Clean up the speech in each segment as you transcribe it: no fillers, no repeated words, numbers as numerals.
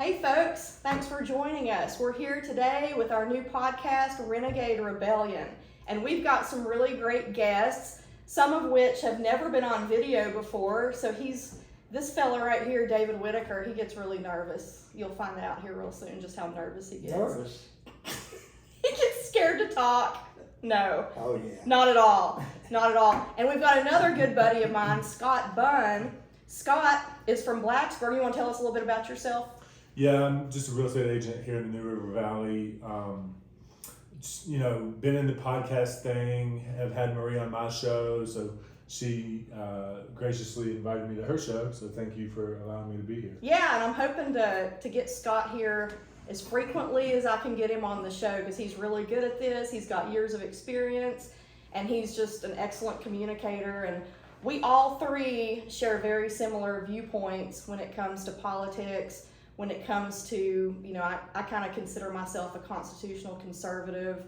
Hey folks, thanks for joining us. We're here today with our new podcast, Renegade Rebellion, and we've got some really great guests, some of which have never been on video before. So this fella right here, David Whitaker, he gets really nervous. You'll find out here real soon just how nervous he gets. Nervous? He gets scared to talk. No. Oh yeah. Not at all. Not at all. And we've got another good buddy of mine, Scott Bunn. Scott is from Blacksburg. You want to tell us a little bit about yourself? Yeah, I'm just a real estate agent here in the New River Valley. Been in the podcast thing, have had Marie on my show, so she graciously invited me to her show, so thank you for allowing me to be here. Yeah, and I'm hoping to get Scott here as frequently as I can get him on the show because he's really good at this. He's got years of experience, and he's just an excellent communicator, and we all three share very similar viewpoints when it comes to politics, when it comes to, I kind of consider myself a constitutional conservative,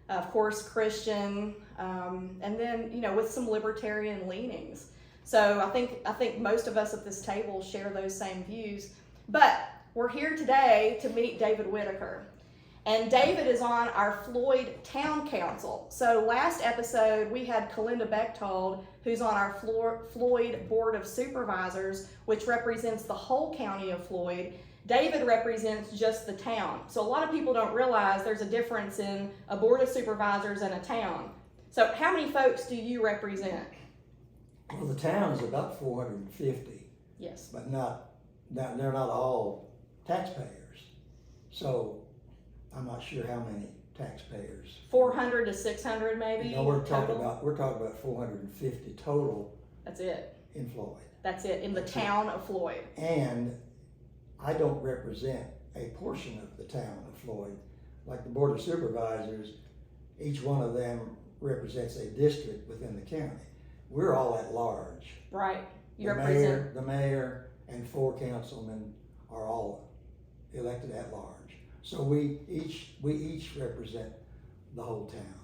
of course Christian, and then, with some libertarian leanings. So I think most of us at this table share those same views. But we're here today to meet David Whitaker. And David is on our Floyd Town Council. So last episode, we had Kalinda Bechtold, who's on our Floyd Board of Supervisors, which represents the whole county of Floyd. David represents just the town. So a lot of people don't realize there's a difference in a Board of Supervisors and a town. So how many folks do you represent? Well, the town is about 450. Yes. But they're not all taxpayers. So I'm not sure how many taxpayers. 400 to 600 maybe? No, we're talking total? about 450 total. That's it. In Floyd. That's it, in the town of Floyd. And I don't represent a portion of the town of Floyd. Like the Board of Supervisors, each one of them represents a district within the county. We're all at large. Right. You represent the mayor and 4 councilmen are all elected at large. So we each represent the whole town.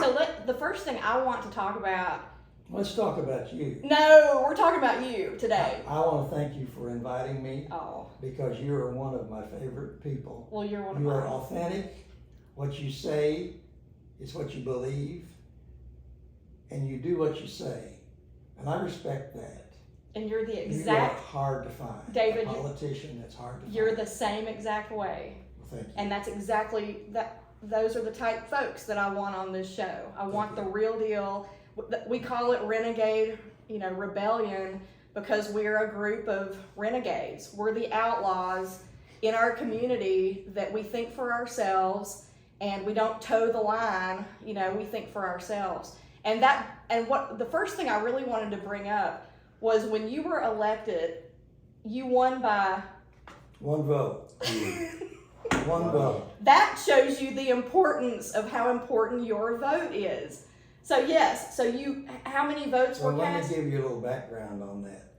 So the first thing I want to talk about. Let's talk about you. No, we're talking about you today. I want to thank you for inviting me. Oh. Because you are one of my favorite people. Well, you're one of mine. You are authentic. What you say is what you believe. And you do what you say. And I respect that. And you're the exact. You are hard to find. David, a politician that's hard to find. You're the same exact way. Well, thank you. And that's exactly that. Those are the type folks that I want on this show. I want the real deal. We call it Renegade, Rebellion, because we're a group of renegades. We're the outlaws in our community that we think for ourselves, and we don't toe the line. We think for ourselves. And what the first thing I really wanted to bring up was when you were elected, you won by 1 vote. 1 vote. That shows you the importance of how important your vote is. So yes, how many votes were cast? Let me give you a little background on that.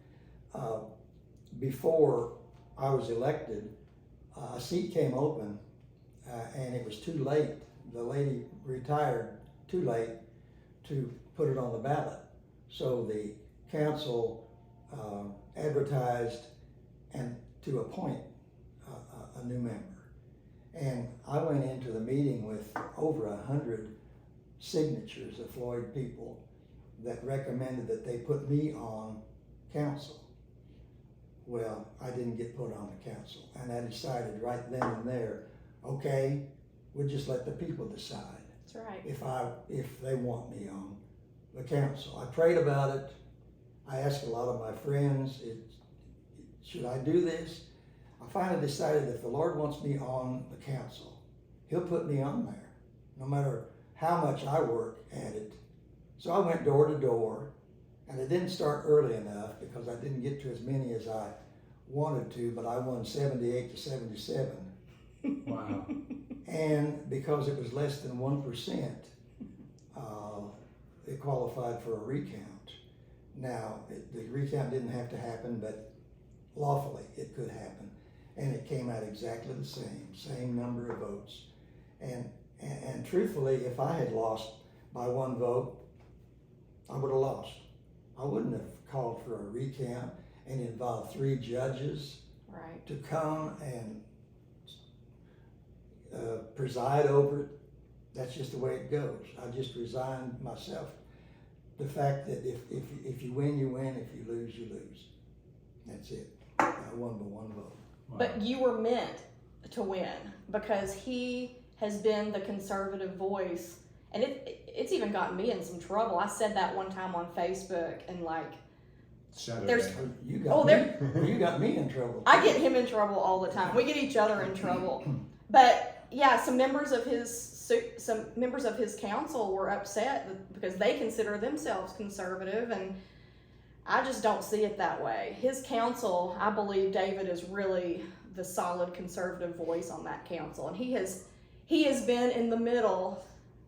Before I was elected, a seat came open, and it was too late. The lady retired too late to put it on the ballot. So the council advertised and to appoint a new member. And I went into the meeting with over 100 signatures of Floyd people that recommended that they put me on council. Well, I didn't get put on the council, and I decided right then and there, okay, we'll just let the people decide. That's right. If they want me on the council. I prayed about it. I asked a lot of my friends, should I do this? I finally decided if the Lord wants me on the council, He'll put me on there, no matter how much I work at it. So I went door to door, and it didn't start early enough because I didn't get to as many as I wanted to, but I won 78 to 77. Wow. And because it was less than 1%, it qualified for a recount. Now, the recount didn't have to happen, but lawfully it could happen. And it came out exactly the same number of votes. And truthfully, if I had lost by 1 vote, I would have lost. I wouldn't have called for a recount and involved 3 judges Right. to come and preside over it. That's just the way it goes. I just resigned myself. The fact that if you win, you win. If you lose, you lose. That's it. I won by one vote. Wow. But you were meant to win because he has been the conservative voice, and it's even gotten me in some trouble. I said that one time on Facebook, and like, Shadow there's- ban. You got me in trouble. I get him in trouble all the time. We get each other in trouble. But yeah, some members of his council were upset because they consider themselves conservative, and I just don't see it that way. His council, I believe David is really the solid conservative voice on that council, and he has been in the middle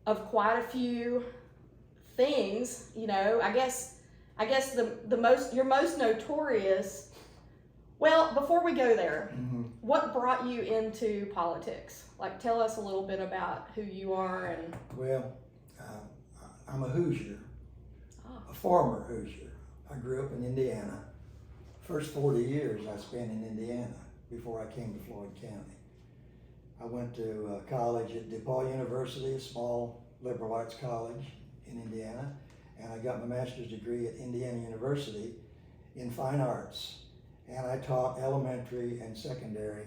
of quite a few things. You know, I guess your most notorious. Well, before we go there, what brought you into politics? Like, tell us a little bit about who you are and. Well, I'm a Hoosier, Oh. a former Hoosier. I grew up in Indiana. First 40 years I spent in Indiana before I came to Floyd County. I went to college at DePaul University, a small liberal arts college in Indiana, and I got my master's degree at Indiana University in fine arts. And I taught elementary and secondary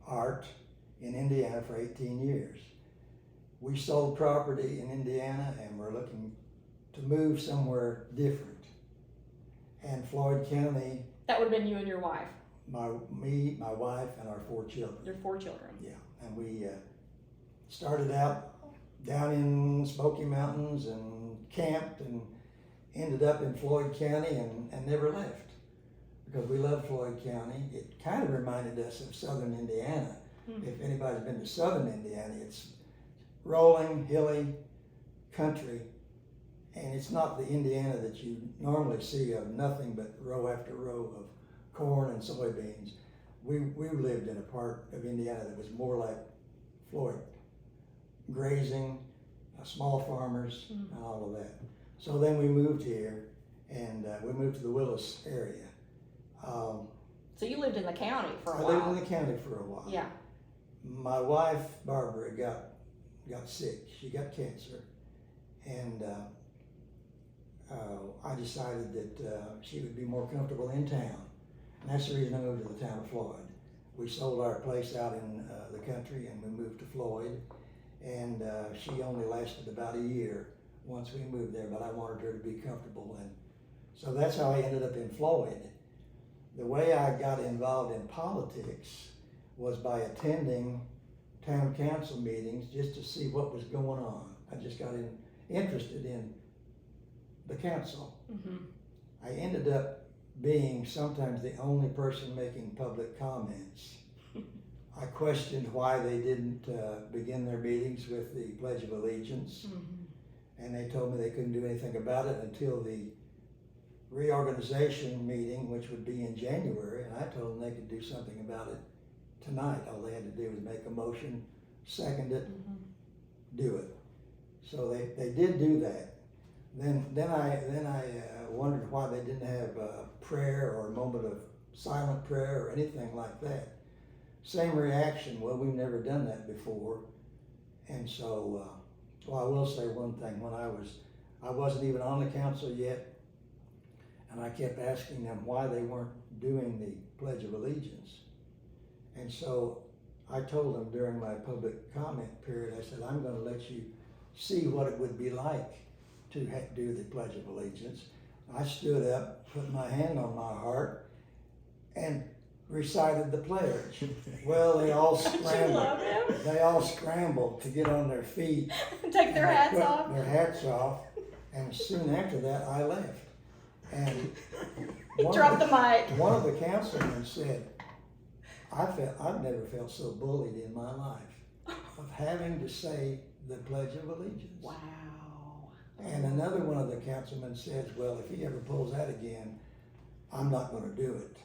art in Indiana for 18 years. We sold property in Indiana and we're looking to move somewhere different. And Floyd County, That would have been you and your wife, me, my wife, and our 4 children. your 4 children. Yeah, and we started out down in Smoky Mountains and camped and ended up in Floyd County and never left because we love Floyd County. It kind of reminded us of southern Indiana. If anybody's been to southern Indiana, it's rolling, hilly country, and it's not the Indiana that you normally see of nothing but row after row of corn and soybeans. We lived in a part of Indiana that was more like Floyd, grazing, small farmers, and all of that. So then we moved here, and we moved to the Willis area. So you lived in the county for a I while. lived in the county for a while. Yeah. My wife, Barbara, got sick. She got cancer, and I decided that she would be more comfortable in town. And that's the reason I moved to the town of Floyd. We sold our place out in the country and we moved to Floyd. And she only lasted about a year once we moved there, but I wanted her to be comfortable. And so that's how I ended up in Floyd. The way I got involved in politics was by attending town council meetings just to see what was going on. I just got interested in the council. I ended up being sometimes the only person making public comments. I questioned why they didn't begin their meetings with the Pledge of Allegiance, and they told me they couldn't do anything about it until the reorganization meeting, which would be in January, and I told them they could do something about it tonight. All they had to do was make a motion, second it, do it. So they did do that. Then I wondered why they didn't have a prayer or a moment of silent prayer or anything like that. Same reaction. Well, we've never done that before, and so I will say one thing. When I wasn't even on the council yet, and I kept asking them why they weren't doing the Pledge of Allegiance, and so I told them during my public comment period, I said, I'm going to let you see what it would be like to do the Pledge of Allegiance. I stood up, put my hand on my heart, and recited the pledge. Well, they all scrambled. They all scrambled to get on their feet. Take their hats off. Their hats off, and soon after that, I left. And Drop the mic. One of the councilmen said, I've never felt so bullied in my life of having to say the Pledge of Allegiance. Wow. And another one of the councilmen says, well, if he ever pulls that again, I'm not going to do it.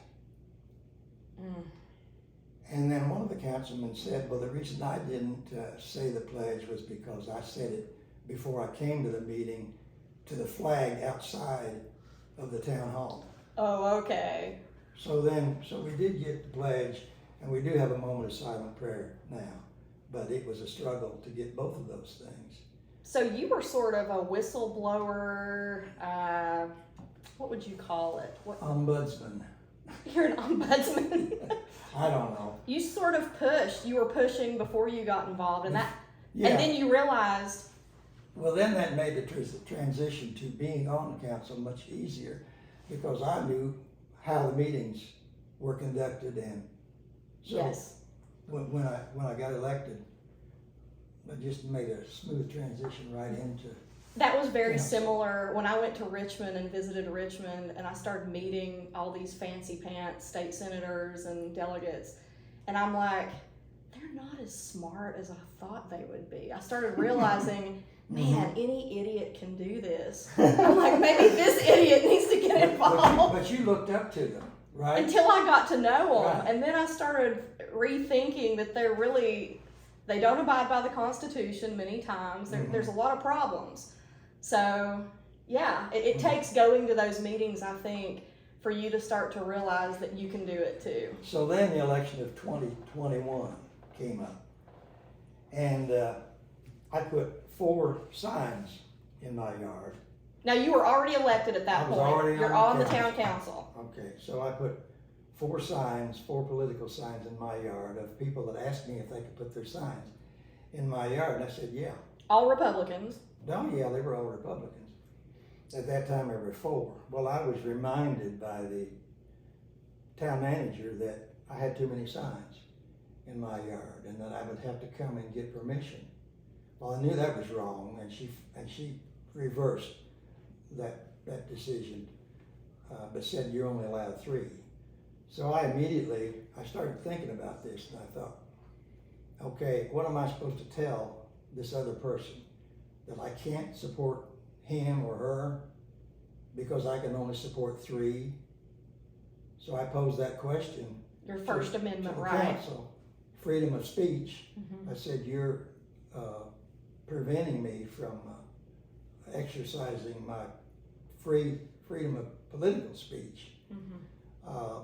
And then one of the councilmen said, well, the reason I didn't say the pledge was because I said it before I came to the meeting to the flag outside of the town hall. Oh, okay. So we did get the pledge, and we do have a moment of silent prayer now, but it was a struggle to get both of those things. So you were sort of a whistleblower, what would you call it? Ombudsman. You're an ombudsman. I don't know. You sort of you were pushing before you got involved in that. Yeah. And then you realized. Well, then that made the transition to being on the council much easier, because I knew how the meetings were conducted, and so Yes. when I got elected, I just made a smooth transition right into. That was very Yeah. similar when I went to Richmond and visited Richmond, and I started meeting all these fancy pants state senators and delegates, and I'm like, they're not as smart as I thought they would be. I started realizing, man, any idiot can do this. I'm like, maybe this idiot needs to get involved. But you looked up to them, right? Until I got to know them, Right. and then I started rethinking that they don't abide by the Constitution many times. There's a lot of problems. So, yeah, it takes going to those meetings, I think, for you to start to realize that you can do it too. So then the election of 2021 came up, and I put 4 signs in my yard. Now, you were already elected at that I was point. already You're on on the the town council. Okay, so I put 4 signs, 4 political signs in my yard of people that asked me if they could put their signs in my yard, and I said, yeah. All Republicans. No, yeah, they were all Republicans. At that time, there were 4. Well, I was reminded by the town manager that I had too many signs in my yard, and that I would have to come and get permission. Well, I knew that was wrong, and she reversed that decision, but said you're only allowed 3. So I started thinking about this, and I thought, okay, what am I supposed to tell this other person? That I can't support him or her because I can only support 3? So I posed that question. Your First Amendment to the right. council. Freedom of speech. Mm-hmm. I said, you're preventing me from exercising my freedom of political speech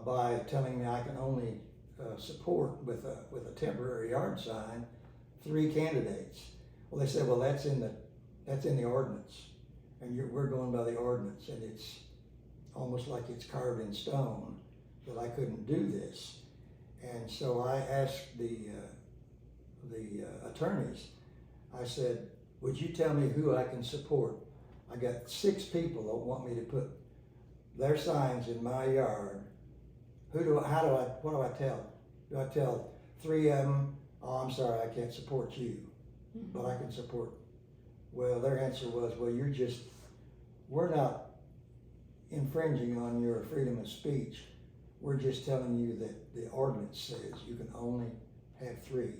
by telling me I can only support with a temporary yard sign 3 candidates. Well, they said, well, that's in the ordinance, and we're going by the ordinance, and it's almost like it's carved in stone that I couldn't do this. And so I asked the attorneys, I said, would you tell me who I can support? I got 6 people that want me to put their signs in my yard. What do I tell? Do I tell 3 of them, oh, I'm sorry, I can't support you, but I can support? Well, their answer was, well, we're not infringing on your freedom of speech. We're just telling you that the ordinance says you can only have 3.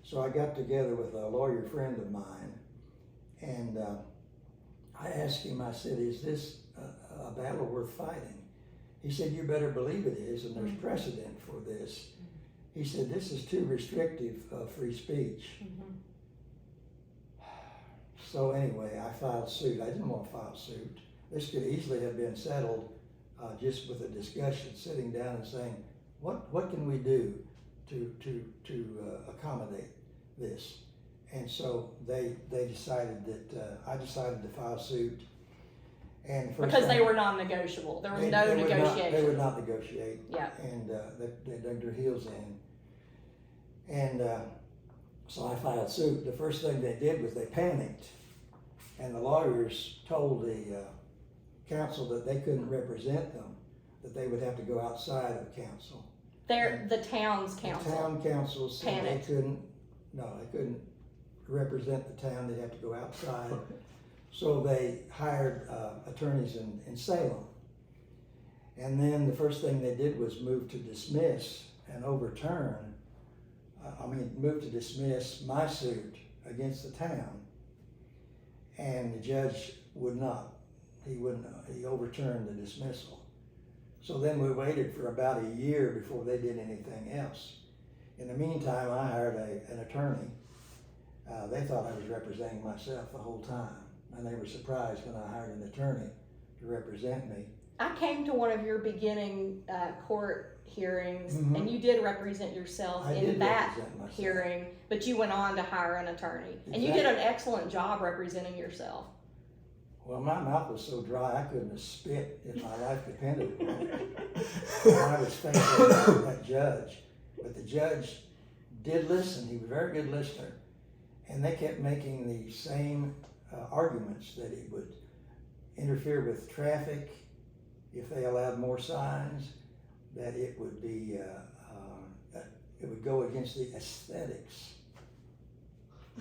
So I got together with a lawyer friend of mine, and I asked him, I said, is this a battle worth fighting? He said, you better believe it is, and there's precedent for this. He said, this is too restrictive of free speech. So anyway, I filed suit. I didn't want to file suit. This could easily have been settled just with a discussion, sitting down and saying, what can we do to accommodate this? And so they decided that I decided to file suit. And Because they were non-negotiable. There was no negotiation. They would not negotiate. Yeah. And they dug their heels in. And so I filed suit. The first thing they did was they panicked. And the lawyers told the council that they couldn't represent them, that they would have to go outside of council. The town's council. The town council said Panicked. they couldn't represent the town, they'd have to go outside. So they hired attorneys in Salem. And then the first thing they did was move to dismiss my suit against the town. And the judge would not. He overturned the dismissal. So then we waited for about a year before they did anything else. In the meantime, I hired an attorney. They thought I was representing myself the whole time, and they were surprised when I hired an attorney to represent me. I came to one of your beginning court hearings, Mhm. and you did represent yourself I in did that represent myself. hearing, but you went on to hire an attorney, and you did an excellent job representing yourself. Well, my mouth was so dry I couldn't have spit if my life depended on it. And I was thankful for that judge. But the judge did listen. He was a very good listener. And they kept making the same arguments that he would interfere with traffic if they allowed more signs, that it would be, it would go against the aesthetics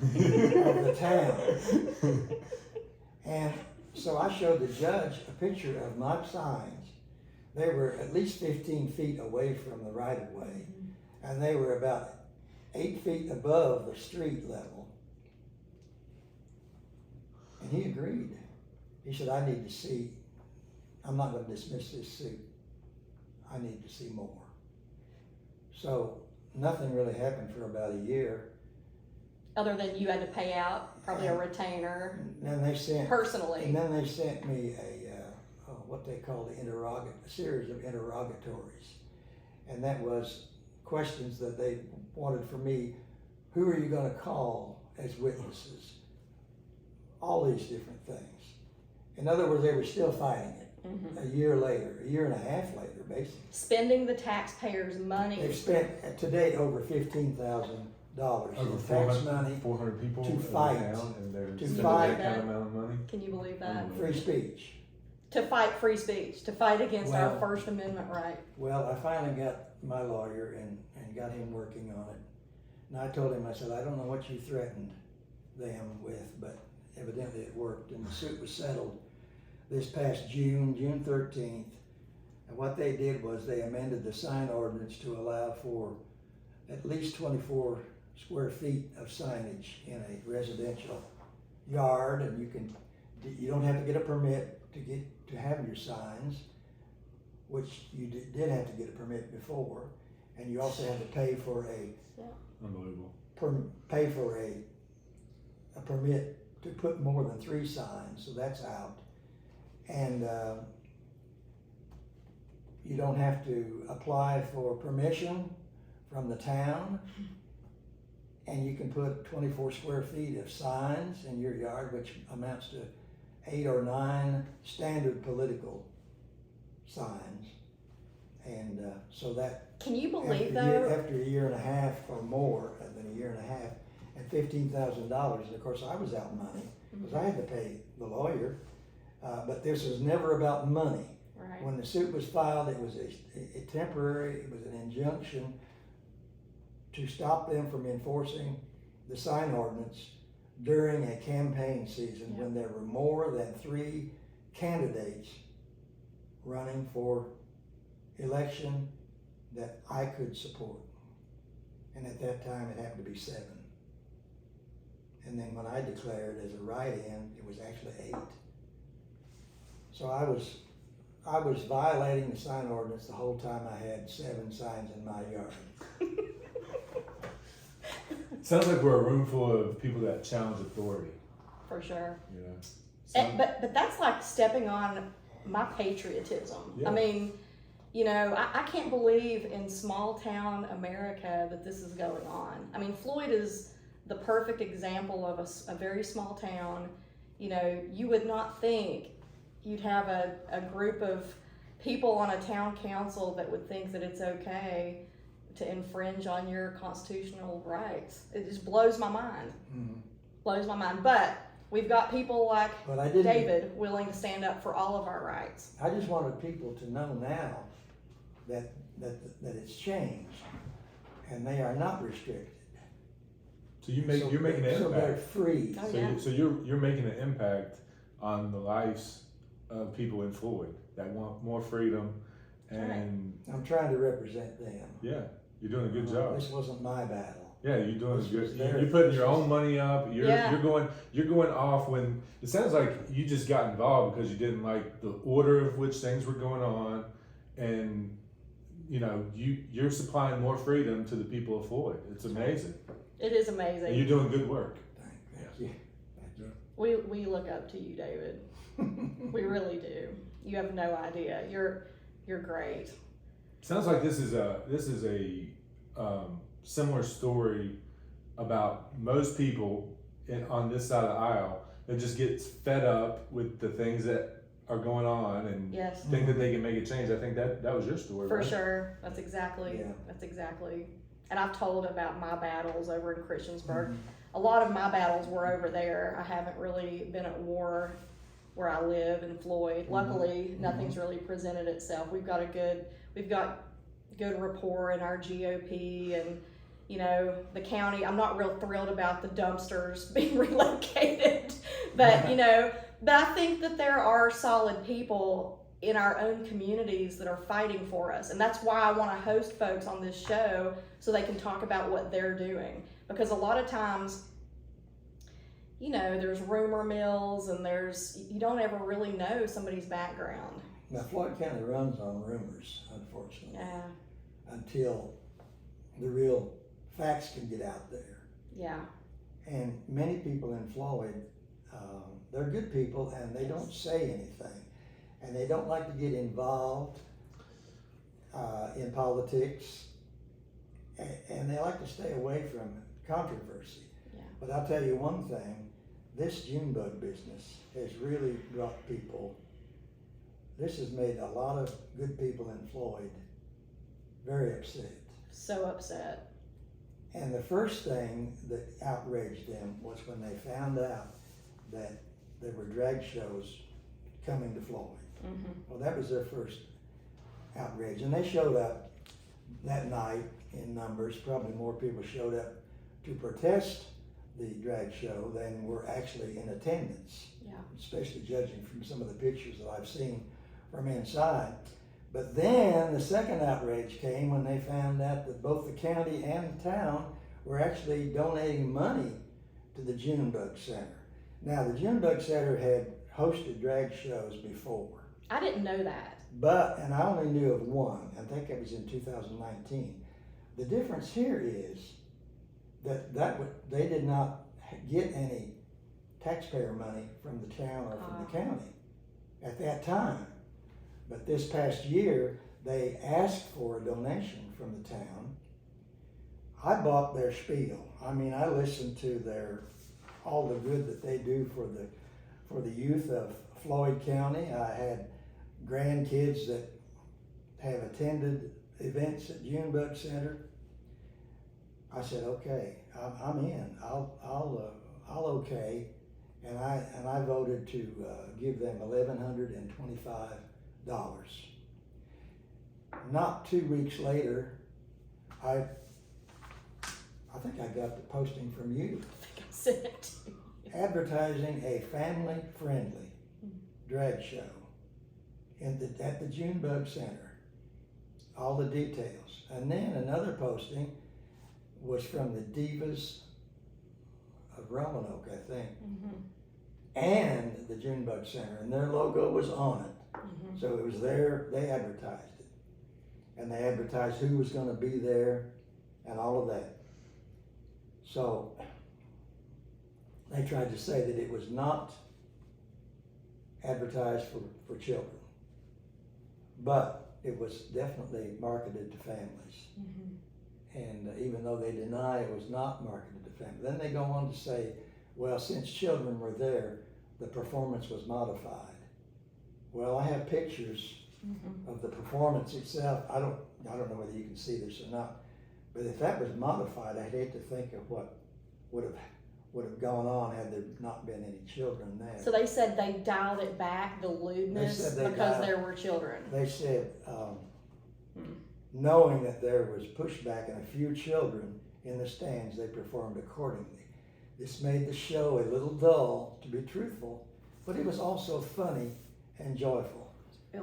of the town. And so I showed the judge a picture of my signs. They were at least 15 feet away from the right of way, and they were about 8 feet above the street level. And he agreed. He said, I need to see, I'm not going to dismiss this suit. I need to see more. So nothing really happened for about a year. Other than you had to pay out probably a retainer And then they sent, personally. and then they sent me what they call a series of interrogatories. And that was questions that they wanted from me. Who are you going to call as witnesses? All these different things. In other words, they were still fighting it a year later, a year and a half later, basically. Spending the taxpayers' money. They've spent to date over $15,000 in tax money, 400 people to in the fight. town, and they're To spending fight. that kind of amount of money. Can you believe that? free speech. To fight free speech, to fight against our Well- First Amendment right. Well, I finally got my lawyer and got him working on it. And I told him, I said, I don't know what you threatened them with, but evidently it worked. And the suit was settled this past June 13th. And what they did was they amended the sign ordinance to allow for at least 24 square feet of signage in a residential yard. And you don't have to get a permit to have your signs, which you did have to get a permit before, and you also had to pay for Unbelievable. pay for a permit to put more than 3 signs, so that's out. And you don't have to apply for permission from the town, and you can put 24 square feet of signs in your yard, which amounts to 8 or 9 standard political signs. And so that, Can you believe after a year and a half or more than a year and a half, and $15,000, and of course I was out money, because I had to pay the lawyer, but this was never about money. Right. When the suit was filed, it was a temporary, it was an injunction to stop them from enforcing the sign ordinance during a campaign season when there were more than 3 candidates running for election that I could support. And at that time it happened to be 7. And then when I declared as a write-in, it was actually 8. So I was violating the sign ordinance the whole time I had 7 signs in my yard. Sounds like we're a room full of people that challenge authority. For sure. You know. But that's like stepping on my patriotism. Yeah. I mean, you know, I can't believe in small town America that this is going on. I mean, Floyd is the perfect example of a very small town. You know, you would not think you'd have a group of people on a town council that would think that it's okay to infringe on your constitutional rights. It just blows my mind. Blows my mind. But we've got people like David willing to stand up for all of our rights. I just wanted people to know now that it's changed, and they are not restricted. So you're making an So they're impact. free. Oh, So, yeah. so you're making an impact on the lives of people in Floyd that want more freedom, and I'm trying to represent them. yeah, you're doing a good job. This wasn't my battle. Yeah, you're doing This good. was their- You're putting your own money up. You're Yeah. you're going off when it sounds like you just got involved because you didn't like the order of which things were going on, and you know you're supplying more freedom to the people of Floyd. It's amazing. It is And amazing. you're doing good work. Thank you. We look up to you, David. We really do. You have no idea. You're great. Sounds like this is a similar story about most people on this side of the aisle that just gets fed up with the things that are going on and Yes. think that they can make a change. I think that was your story, For right? sure. That's exactly. And I've told about my battles over in Christiansburg. A lot of my battles were over there. I haven't really been at war where I live in Floyd. Luckily, nothing's really presented itself. We've got good rapport in our GOP, and you know, the county. I'm not real thrilled about the dumpsters being relocated, but you know, but I think that there are solid people in our own communities that are fighting for us, and that's why I want to host folks on this show so they can talk about what they're doing, because a lot of times, you know, there's rumor mills and you don't ever really know somebody's background. Now, Floyd County runs on rumors, unfortunately, Yeah. until the real facts can get out there. Yeah. And many people in Floyd, they're good people and they don't say anything. And they don't like to get involved in politics. And they like to stay away from controversy. Yeah. But I'll tell you one thing, this Junebug business has really brought people, this has made a lot of good people in Floyd very upset. So upset. And the first thing that outraged them was when they found out that there were drag shows coming to Floyd. Mm-hmm. Well, that was their first outrage. And they showed up that night in numbers. Probably more people showed up to protest the drag show than were actually in attendance. Yeah. Especially judging from some of the pictures that I've seen from inside. But then the second outrage came when they found out that both the county and the town were actually donating money to the Junebug Center. Now, the Junebug Center had hosted drag shows before. I didn't know that. And I only knew of one. I think it was in 2019. The difference here is that they did not get any taxpayer money from the town or from the county at that time. But this past year, they asked for a donation from the town. I bought their spiel. I mean, I listened to all the good that they do for the youth of Floyd County. I had grandkids that have attended events at Junebug Center. I said, okay, I'm in. I'll okay, and I voted to give them $1,125. Not 2 weeks later, I think I got the posting from you. I think I sent it to you. Advertising a family-friendly drag show at the Junebug Center. All the details. And then another posting was from the Divas of Roanoke, I think, and the Junebug Center, and their logo was on it. So it was there, they advertised it. And they advertised who was going to be there and all of that. So they tried to say that it was not advertised for children, but it was definitely marketed to families. And even though they deny it was not marketed to families, then they go on to say, well, since children were there, the performance was modified. Well, I have pictures of the performance itself. I don't know whether you can see this or not, but if that was modified, I'd hate to think of what would have gone on had there not been any children there. So they said they dialed it back, the lewdness, because there were children. They said, knowing that there was pushback and a few children in the stands, they performed accordingly. This made the show a little dull, to be truthful, but it was also funny and joyful.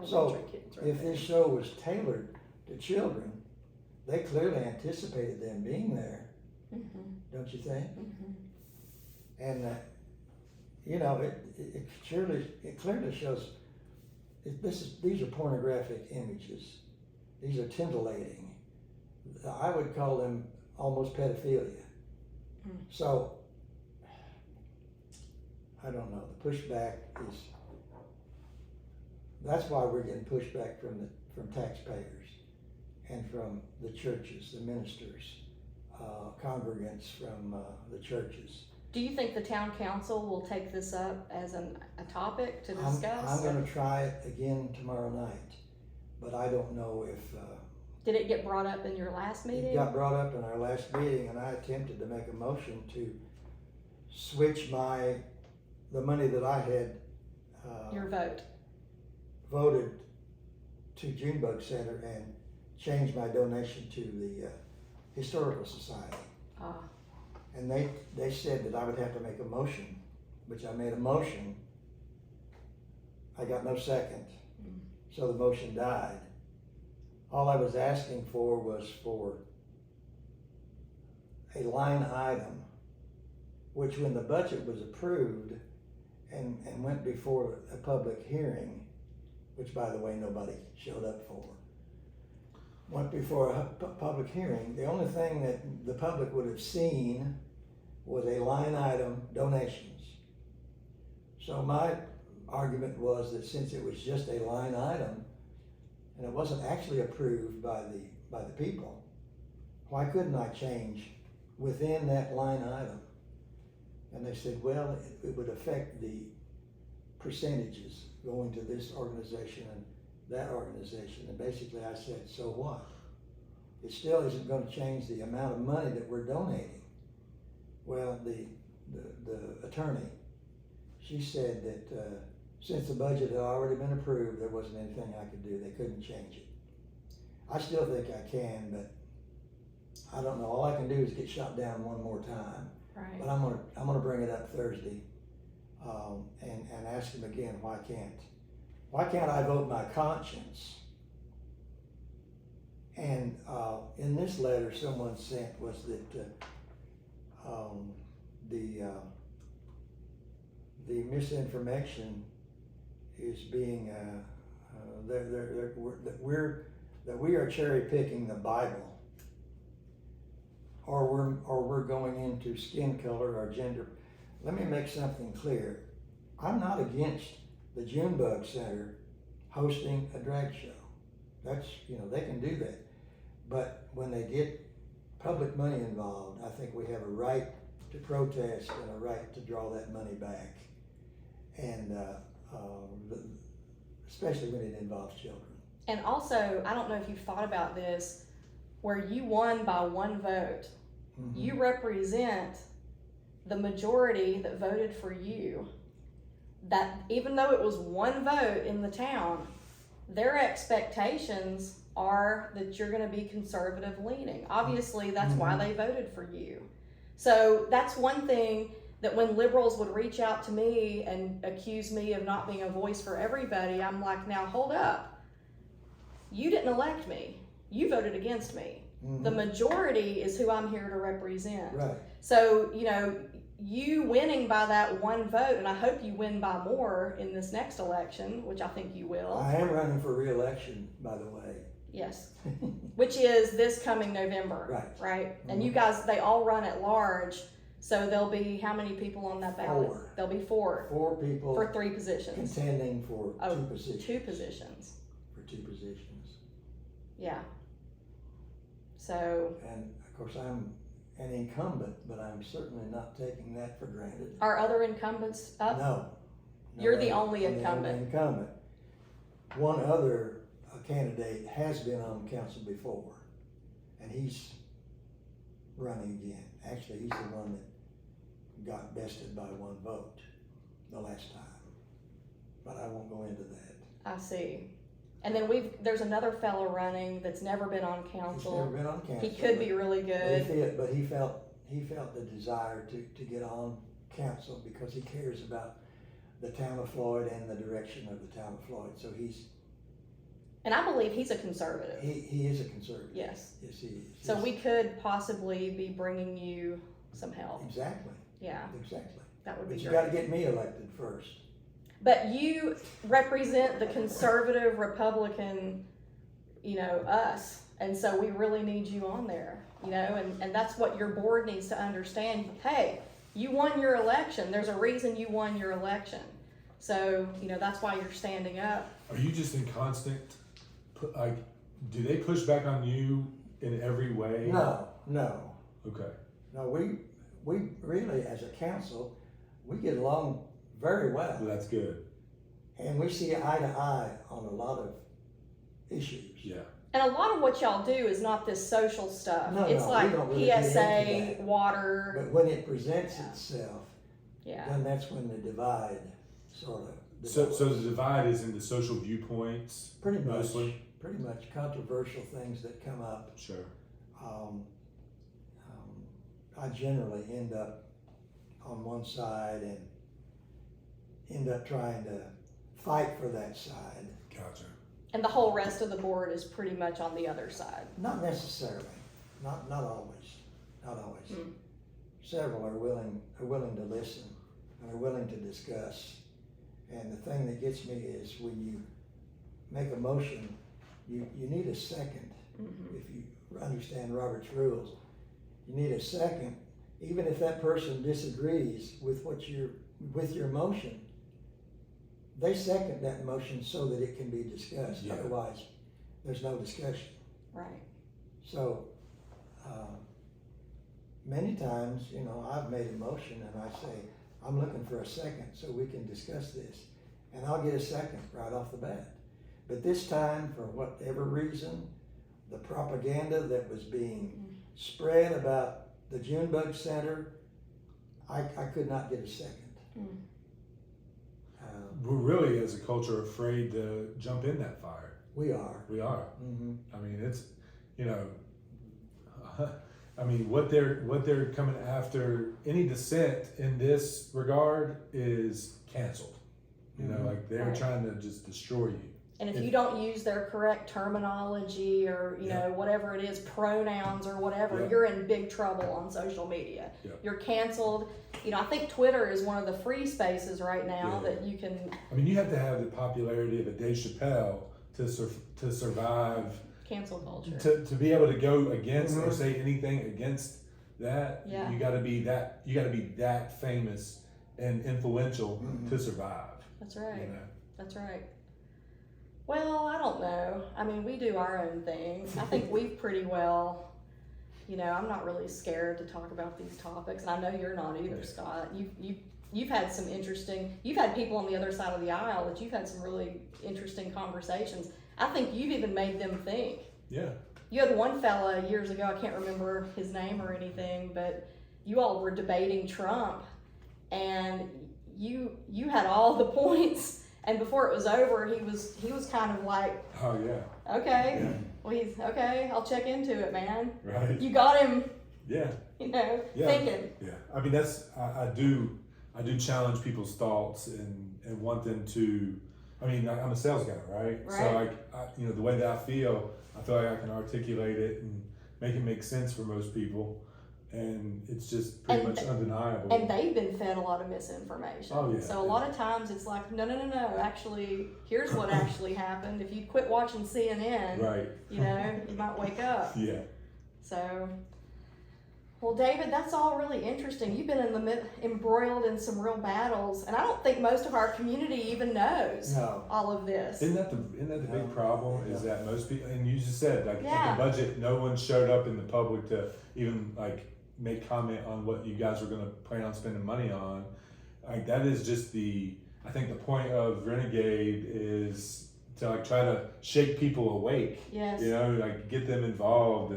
So if this show was tailored to children, they clearly anticipated them being there, don't you think? And you know, it clearly shows. These are pornographic images. These are titillating. I would call them almost pedophilia. So I don't know. The pushback is that's why we're getting pushback from taxpayers and from the churches, the ministers, congregants from the churches. Do you think the town council will take this up as a topic to discuss? I'm gonna try it again tomorrow night, but I don't know if, Did it get brought up in your last meeting? it got brought up in our last meeting, and I attempted to make a motion to switch the money that I had, Your vote. voted to Junebug Center and change my donation to the Historical Society. Ah, And they said that I would have to make a motion, which I made a motion. I got no second, so the motion died. All I was asking for was for a line item, which when the budget was approved and went before a public hearing, which by the way, nobody showed up for, went before a public hearing, the only thing that the public would have seen was a line item donations. So my argument was that since it was just a line item and it wasn't actually approved by the people, why couldn't I change within that line item? And they said, well, it would affect the percentages going to this organization and that organization. And basically I said, so what? It still isn't going to change the amount of money that we're donating. Well, the attorney, she said that since the budget had already been approved, there wasn't anything I could do. They couldn't change it. I still think I can, but I don't know. All I can do is get shot down one more time. right. But I'm gonna bring it up Thursday, and ask him again, why can't I vote my conscience? And in this letter someone sent was that the misinformation is being that we are cherry picking the Bible, or we're going into skin color or gender. Let me make something clear. I'm not against the Junebug Center hosting a drag show. That's, they can do that. But when they get public money involved, I think we have a right to protest and a right to draw that money back. And especially when it involves children. And also, I don't know if you've thought about this, where you won by one vote, Mm-hmm. you represent the majority that voted for you. That even though it was one vote in the town, their expectations are that you're going to be conservative leaning. Obviously, that's why they voted for you. So that's one thing that when liberals would reach out to me and accuse me of not being a voice for everybody, I'm like, now hold up. You didn't elect me. You voted against me. Mm-hmm. The majority is who I'm here to represent. Right. So, you winning by that one vote, and I hope you win by more in this next election, which I think you will. I am running for re-election, by the way. Yes. Which is this coming November. Right. Right? Mm-hmm. And you guys, they all run at large, so there'll be how many people on that ballot? 4. There'll be 4. 4 people For 3 positions. contending for 2 positions. 2 positions. For 2 positions. Yeah. So, And of course, I'm an incumbent, but I'm certainly not taking that for granted. are other incumbents up? No. You're the I'm only incumbent. The only incumbent. One other candidate has been on council before, and he's running again. Actually, he's the one that got bested by 1 vote the last time. But I won't go into that. I see. And then there's another fellow running that's never been on council. He's never been on council. He could be really good. But he felt the desire to get on council because he cares about the town of Floyd and the direction of the town of Floyd. So And I believe he's a conservative. he is a conservative. Yes. Yes, he is. So we could possibly be bringing you some help. Exactly. Yeah, Exactly. that would be But you great. got to get me elected first. But you represent the conservative Republican, us. And so we really need you on there, and that's what your board needs to understand. Hey, you won your election. There's a reason you won your election. So, that's why you're standing up. Are you just in constant, like, do they push back on you in every way? No. Okay. No, we really, as a council, we get along very well. Well, that's good. And we see eye to eye on a lot of issues. Yeah. And a lot of what y'all do is not this social stuff. No, it's no, like we don't really get into PSA, that. water. But when it presents itself, Yeah. then that's when the divide sort of So develops. the divide is into social viewpoints, pretty much, mostly? pretty much controversial things that come up. Sure. I generally end up on one side and end up trying to fight for that side. Gotcha. And the whole rest of the board is pretty much on the other side. Not necessarily, not always, not always. Mm. Several are willing to listen and are willing to discuss. And the thing that gets me is when you make a motion, you need a second. Mm-hmm. If you understand Robert's rules, you need a second, even if that person disagrees with with your motion. They second that motion so that it can be discussed. Yeah. Otherwise, there's no discussion. Right. So, many times, I've made a motion and I say, I'm looking for a second so we can discuss this. And I'll get a second right off the bat. But this time, for whatever reason, the propaganda that was being spread about the Junebug Center, I could not get a second. Mm. We're really, as a culture, afraid to jump in that fire. We are. We are. Mm-hmm. I mean, it's, I mean, what they're coming after, any dissent in this regard is canceled. Like they're Right. trying to just destroy you. And if you don't use their correct terminology or, whatever it is, pronouns or whatever, Yeah. you're in big trouble on social media. Yeah. You're canceled. I think Twitter is one of the free spaces right now Yeah. that you can. I mean, you have to have the popularity of a Dave Chappelle to survive, Cancel culture. to be able to go against or Mhm. say anything against that. Yeah. You got to be that famous and influential Mhm. to survive. That's right. You know? That's right. Well, I don't know. I mean, we do our own thing. I think we've pretty well, I'm not really scared to talk about these topics, and I know you're not either, Yeah. Scott. You've had some you've had people on the other side of the aisle that you've had some really interesting conversations. I think you've even made them think. Yeah. You had one fella years ago, I can't remember his name or anything, but you all were debating Trump, and you had all the points. And before it was over, he was kind of like, Oh yeah. okay, Yeah. well he's okay. I'll check into it, man. Right. You got him, Yeah. Yeah. Thinking. Yeah. I mean, I do challenge people's thoughts and want them to. I mean, I'm a sales guy, right? So the way that I feel like I can articulate it and make it make sense for most people. And it's just pretty much undeniable. And they've been fed a lot of misinformation. Oh, yeah, So a lot of times it's like, no. Actually, here's what actually happened. If you quit watching CNN, right. you might wake up. Yeah. So, well, David, that's all really interesting. You've been embroiled in some real battles, and I don't think most of our community even knows all of this. Isn't that the big problem? Is that most people, and you just said at Yeah. the budget, no one showed up in the public to even make comment on what you guys were going to plan on spending money on. That is just I think the point of Renegade is to try to shake people awake. Yes. Get them involved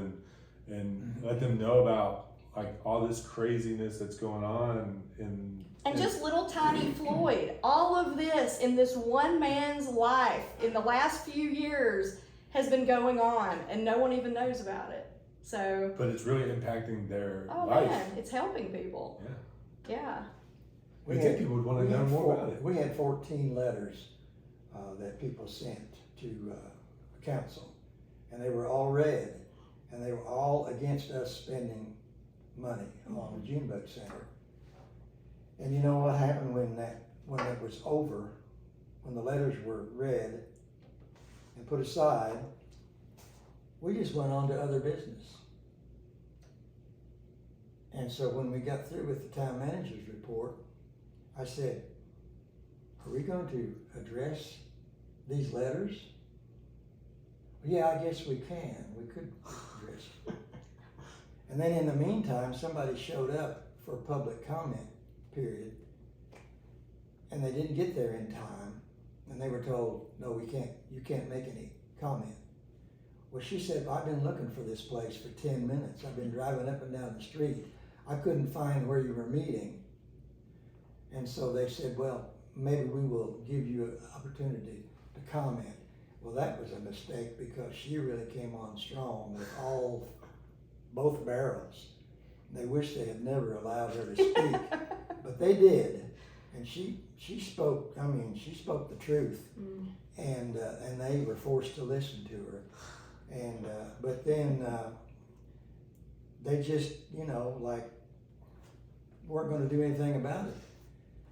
and let them know about all this craziness that's going on and just little tiny Floyd. All of this in this one man's life in the last few years has been going on, and no one even knows about it. So, but it's really impacting their oh life. man, it's helping people. Yeah. I think people would want to know more about it. We had 14 letters that people sent to council, and they were all read, and they were all against us spending money on the Junebug Center. And you know what happened when it was over, when the letters were read and put aside? We just went on to other business. And so when we got through with the town manager's report, I said, are we going to address these letters? Yeah, I guess we can. We could address it. And then in the meantime, somebody showed up for a public comment period, and they didn't get there in time, and they were told, no, we can't, you can't make any comment. Well, she said, I've been looking for this place for 10 minutes. I've been driving up and down the street. I couldn't find where you were meeting. And so they said, well, maybe we will give you an opportunity to comment. Well, that was a mistake because she really came on strong with both barrels. They wish they had never allowed her to speak, but they did. And she spoke, she spoke the truth. And they were forced to listen to her. And, but then they just, weren't gonna do anything about it.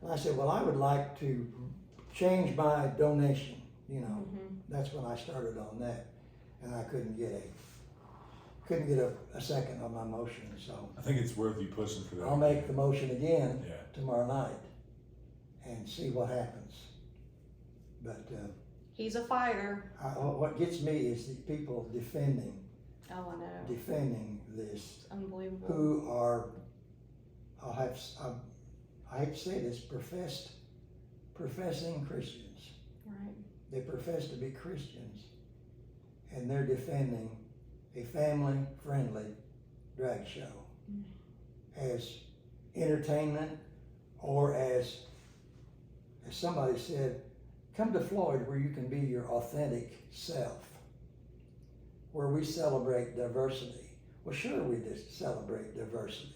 And I said, well, I would like to change my donation, That's when I started on that. And I couldn't get a second on my motion, so. I think it's worth you pushing for that. I'll make the motion again Yeah. tomorrow night and see what happens. But He's a fighter. what gets me is the people defending Oh, I know. this, It's unbelievable. who are, I hate to say this, professing Christians. Right. They profess to be Christians, and they're defending a family-friendly drag show as entertainment, or as somebody said, come to Floyd where you can be your authentic self, where we celebrate diversity. Well, sure, we just celebrate diversity,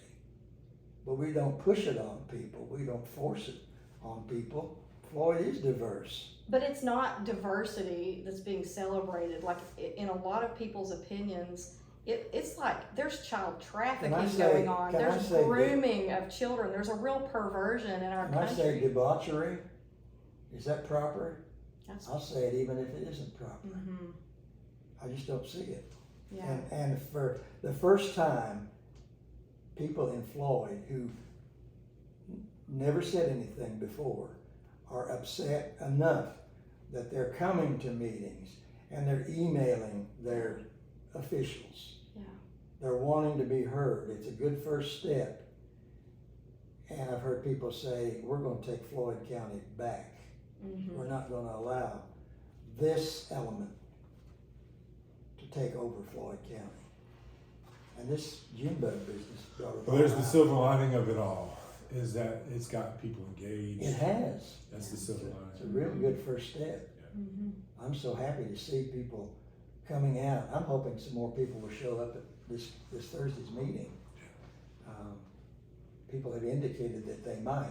but we don't push it on people. We don't force it on people. Floyd is diverse. But it's not diversity that's being celebrated. Like, in a lot of people's opinions, it's like there's child trafficking going on. There's grooming of children. There's a real perversion in our country. Can I say debauchery? Is that proper? I'll say it even if it isn't proper. Mm-hmm. I just don't see it. Yeah. And for the first time, people in Floyd who never said anything before are upset enough that they're coming to meetings and they're emailing their officials. Yeah. They're wanting to be heard. It's a good first step. And I've heard people say, we're going to take Floyd County back. Mm-hmm. We're not going to allow this element to take over Floyd County. And this Junebug business brought it Well, there's the out. silver lining of it all, is that it's got people engaged. It has. That's the silver lining. It's a real good first step. Mm-hmm. I'm so happy to see people coming out. I'm hoping some more people will show up at this Thursday's meeting. People have indicated that they might,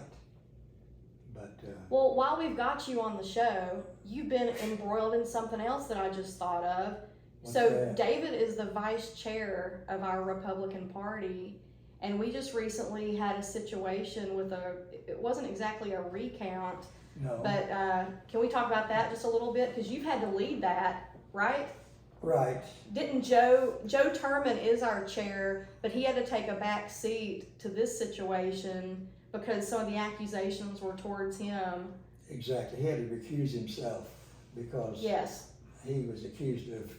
but Well, while we've got you on the show, you've been embroiled in something else that I just thought of. What's So that? David is the vice chair of our Republican Party, and we just recently had a situation with it wasn't exactly a recount, no. but can we talk about that just a little bit? Because you've had to lead that, right? Right. Didn't Joe Turman is our chair, but he had to take a back seat to this situation because some of the accusations were towards him. Exactly. He had to recuse himself because Yes. he was accused of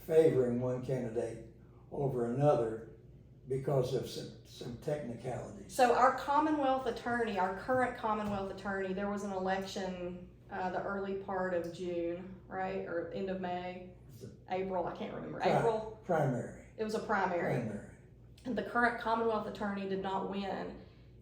favoring one candidate over another because of some technicalities. So our Commonwealth attorney, our current Commonwealth attorney, there was an election the early part of June, right? Or end of May, April, I can't remember. April? Primary. It was a primary. And the current Commonwealth attorney did not win.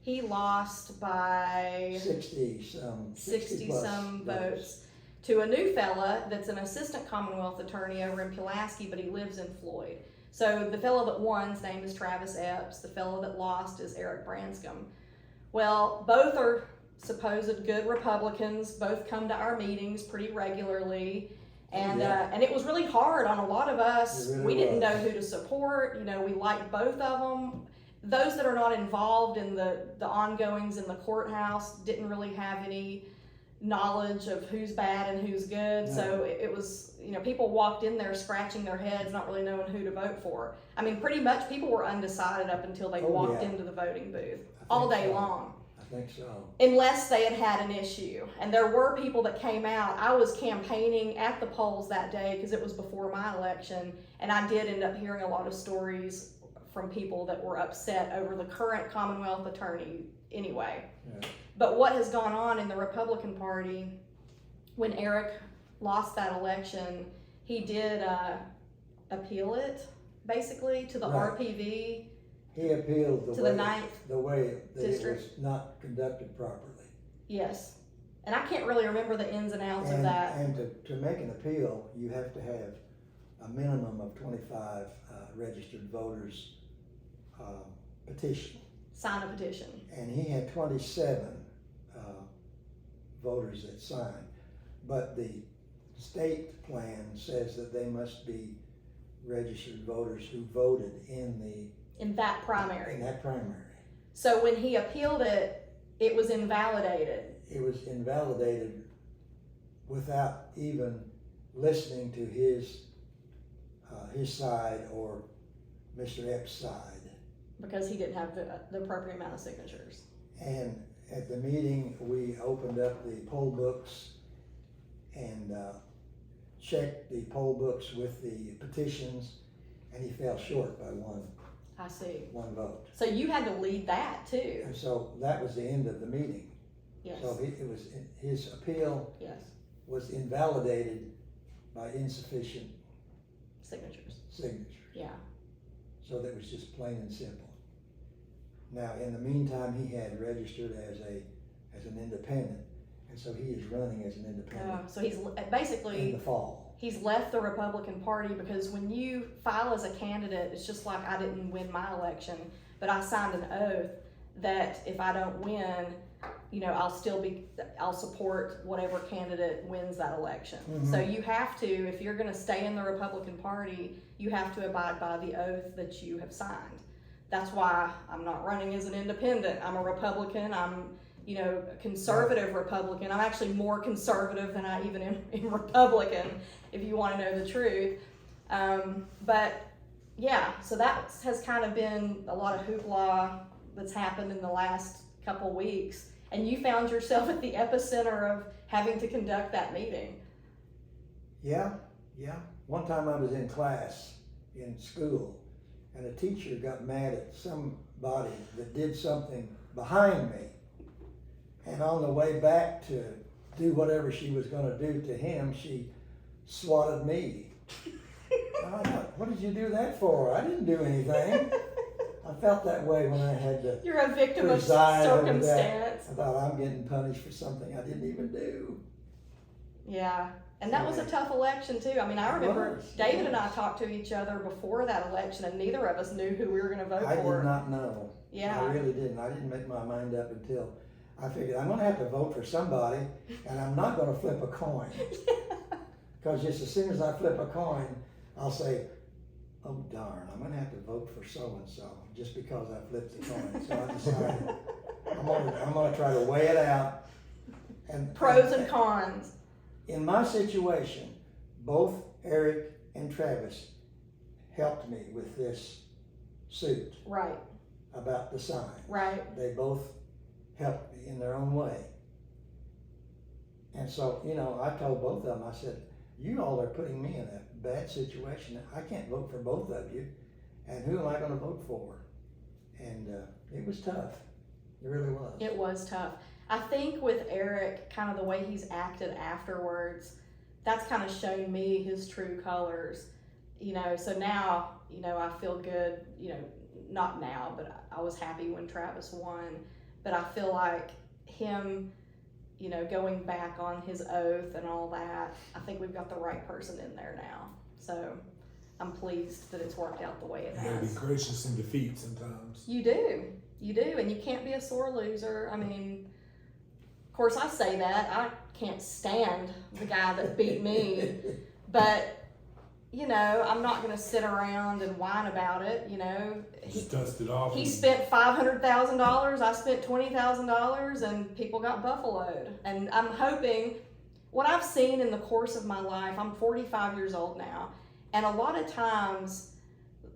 He lost by 60 some votes to a new fella that's an assistant Commonwealth attorney over in Pulaski, but he lives in Floyd. So the fellow that won's name is Travis Epps. The fellow that lost is Eric Branscombe. Well, both are supposed good Republicans. Both come to our meetings pretty regularly. And and it was really hard on a lot of us. It really We didn't was. know who to support. We liked both of them. Those that are not involved in the ongoings in the courthouse didn't really have any knowledge of who's bad and who's good. No. So it was, people walked in there scratching their heads, not really knowing who to vote for. I mean, pretty much people were undecided up until they walked yeah. into the voting booth I all think day so. long. I I think so. Unless they had had an issue. And there were people that came out. I was campaigning at the polls that day because it was before my election, and I did end up hearing a lot of stories from people that were upset over the current Commonwealth attorney anyway. Yeah. But what has gone on in the Republican Party, when Eric lost that election, he did appeal it, basically, to the Right. RPV. He appealed To the ninth the way that district. it was not conducted properly. Yes. And I can't really remember the ins and outs of And, that. and to make an appeal, you have to have a minimum of 25 registered voters petition. Sign a petition. And he had 27 voters that signed. But the state plan says that they must be registered voters who voted in that primary. that primary. So when he appealed it, it was invalidated. It was invalidated without even listening to his side or Mr. Epps' side. Because he didn't have the appropriate amount of signatures. And at the meeting, we opened up the poll books and checked the poll books with the petitions, and he fell short by one I see. vote. So you had to lead that too. And so that was the end of the meeting. Yes. So his appeal Yes. was invalidated by insufficient Signatures. signatures. Yeah. So that was just plain and simple. Now, in the meantime, he had registered as an independent, and so he is running as an independent So he's in basically, the fall. he's left the Republican Party because when you file as a candidate, it's just like I didn't win my election, but I signed an oath that if I don't win, I'll support whatever candidate wins that election. Mhm. So you have to, if you're gonna stay in the Republican Party, you have to abide by the oath that you have signed. That's why I'm not running as an independent. I'm a Republican. I'm, a conservative Republican. I'm actually more conservative than I even am in Republican, if you want to know the truth. But yeah, so that has kind of been a lot of hoopla that's happened in the last couple weeks. And you found yourself at the epicenter of having to conduct that meeting. Yeah. One time I was in class in school, and a teacher got mad at somebody that did something behind me. And on the way back to do whatever she was going to do to him, she swatted me. And I thought, what did you do that for? I didn't do anything. I felt that way when I had to You're a victim of preside over that. circumstance. I thought, I'm getting punished for something I didn't even do. Yeah, and that was a tough election too. I mean, I It remember was, David it and I was. talked to each other before that election, and neither of us knew who we were going to vote I for. did not know. Yeah. I really didn't. I didn't make my mind up until I figured I'm going to have to vote for somebody, and I'm not going to flip a coin. Because just as soon as I flip a coin, I'll say, oh darn, I'm going to have to vote for so-and-so just because I flipped the coin. So I decided I'm going to try to weigh it out. And Pros and cons. In my situation, both Eric and Travis helped me with this suit Right, about the sign. right. They both helped me in their own way. And so, I told both of them, I said, you all are putting me in a bad situation. I can't vote for both of you. And who am I going to vote for? And it was tough. It really was. It was tough. I think with Eric, kind of the way he's acted afterwards, that's kind of shown me his true colors. So now, I feel good, not now, but I was happy when Travis won. But I feel like him, going back on his oath and all that, I think we've got the right person in there now. So I'm pleased that it's worked out the way it You gotta be has. gracious in defeat sometimes. You do, and you can't be a sore loser. I mean, of course I say that, I can't stand the guy that beat me, but I'm not gonna sit around and whine about it, Just dust it off. He and- spent $500,000, I spent $20,000, and people got buffaloed. And I'm hoping, what I've seen in the course of my life, I'm 45 years old now, and a lot of times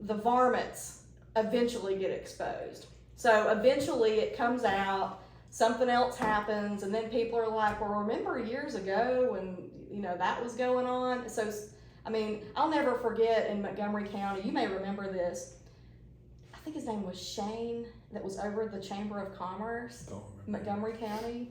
the varmints eventually get exposed. So eventually it comes out something else happens, and then people are like, well, remember years ago when, you know, that was going on? So, I mean, I'll never forget in Montgomery County, you may remember this, I think his name was Shane, that was over the Chamber of Commerce, Don't remember. Montgomery County.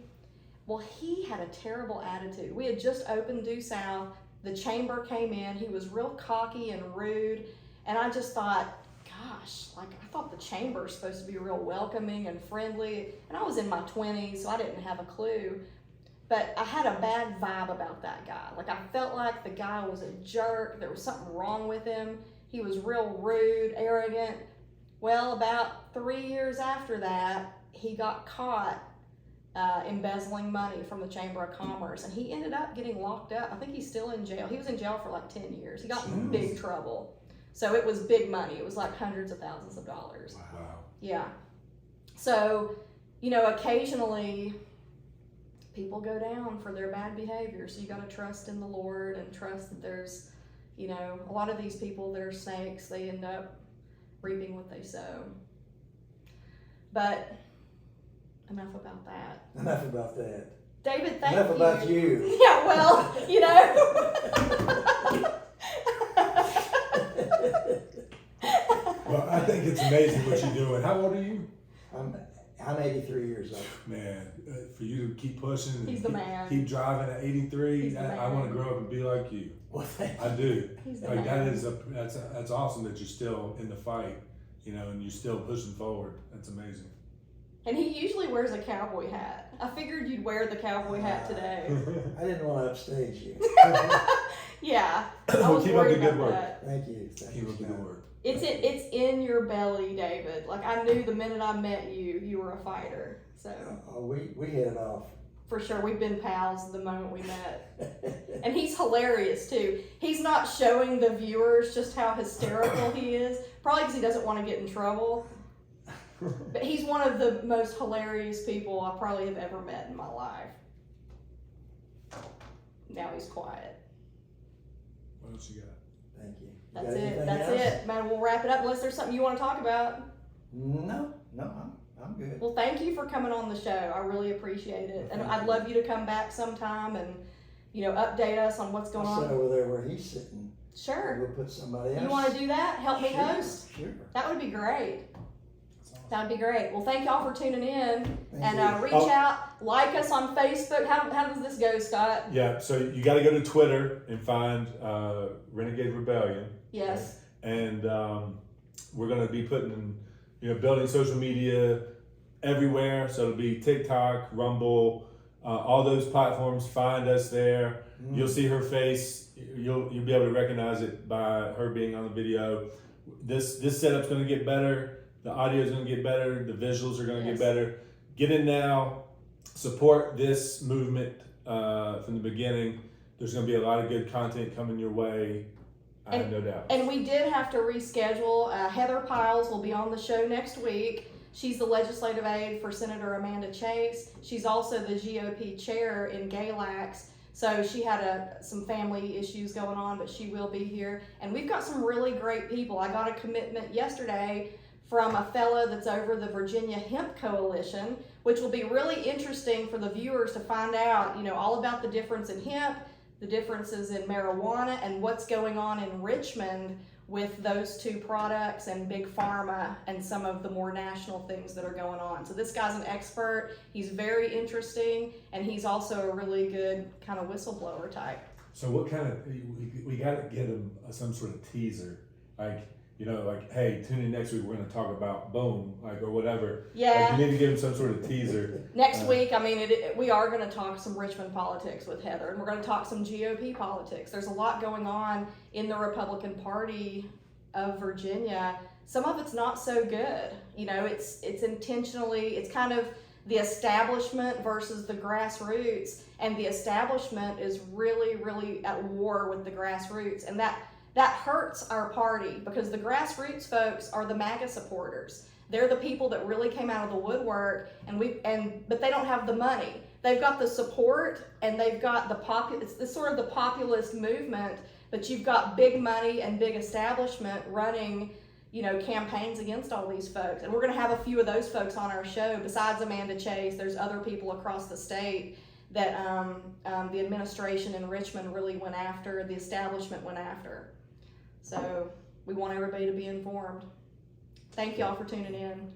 Well, he had a terrible attitude. We had just opened Due South. The chamber came in. He was real cocky and rude. And I just thought, gosh, like I thought the chamber was supposed to be real welcoming and friendly. And I was in my 20s, so I didn't have a clue. But I had a bad vibe about that guy. Like I felt like the guy was a jerk. There was something wrong with him. He was real rude, arrogant. Well, about 3 years after that, he got caught embezzling money from the Chamber of Commerce, and he ended up getting locked up. I think he's still in jail. He was in jail for like 10 years. He got in big trouble. So it was big money. It was like hundreds of thousands of dollars. Wow. Yeah. So, you know, occasionally people go down for their bad behavior. So you got to trust in the Lord and trust that there's, you know, a lot of these people that are snakes, they end up reaping what they sow. But enough about that. Enough about that. David, thank Enough you. about you. Yeah, well, you know. Well, I think it's amazing what you're doing. How old are you? I'm 83 years old. Man, for you to keep pushing and He's the man. keep driving at 83, He's the I man. want to grow up and be like you. Well, thank I do. He's the Like man. that's awesome that you're still in the fight, you know, and you're still pushing forward. That's amazing. And he usually wears a cowboy hat. I figured you'd wear the cowboy hat today. I didn't want to upstage you. Yeah, I Well, was keep up worried the good about work. that. Thank you. Thank Keep you, up the Scott. good work. It's in your belly, David. Like I knew the minute I met you, you were a fighter. So We hit it off. for sure, we've been pals the moment we met. And he's hilarious too. He's not showing the viewers just how hysterical he is, probably because he doesn't want to get in trouble. But he's one of the most hilarious people I probably have ever met in my life. Now he's quiet. What else you got? Thank you. That's Got it. anything That's else? it. Man, we'll wrap it up unless there's something you want to talk about. No, I'm good. Well, thank you for coming on the show. I really appreciate it. And I'd love you to come back sometime and, you know, update us on what's going I'll sit on. over there where he's sitting. Sure. We'll put somebody else. You want to do that? Help me Sure, host? Sure. That would be great. That's awesome. That would be great. Well, thank y'all for tuning in. Thank And you. reach Oh. out, like us on Facebook. How does this go, Scott? Yeah, so you got to go to Twitter and find Renegade Rebellion. Yes. And we're going to be putting, you know, building social media everywhere. So it'll be TikTok, Rumble, all those platforms. Find us there. You'll see her face. You'll be able to recognize it by her being on the video. This setup's going to get better. The audio is going to get better. The visuals are going to Yes. get better. Get in now. Support this movement from the beginning. There's going to be a lot of good content coming your way. I have no doubt. And we did have to reschedule. Heather Piles will be on the show next week. She's the legislative aide for Senator Amanda Chase. She's also the GOP chair in Galax. So she had some family issues going on, but she will be here. And we've got some really great people. I got a commitment yesterday from a fellow that's over the Virginia Hemp Coalition, which will be really interesting for the viewers to find out, you know, all about the difference in hemp, the differences in marijuana, and what's going on in Richmond with those two products and Big Pharma and some of the more national things that are going on. So this guy's an expert. He's very interesting, and he's also a really good kind of whistleblower type. So what kind of, we got to get them some sort of teaser, like, you know, like, hey, tune in next week, we're going to talk about boom, like, or whatever. Yeah. Like, you need to give them some sort of teaser. Next week, I mean, we are going to talk some Richmond politics with Heather, and we're going to talk some GOP politics. There's a lot going on in the Republican Party of Virginia. Some of it's not so good. You know, it's intentionally, it's kind of the establishment versus the grassroots, and the establishment is really, really at war with the grassroots, and that hurts our party because the grassroots folks are the MAGA supporters. They're the people that really came out of the woodwork, but they don't have the money. They've got the support, and they've got it's sort of the populist movement, but you've got big money and big establishment running, campaigns against all these folks. And we're going to have a few of those folks on our show. Besides Amanda Chase, there's other people across the state that the administration in Richmond really went after, the establishment went after. So we want everybody to be informed. Thank y'all for tuning in.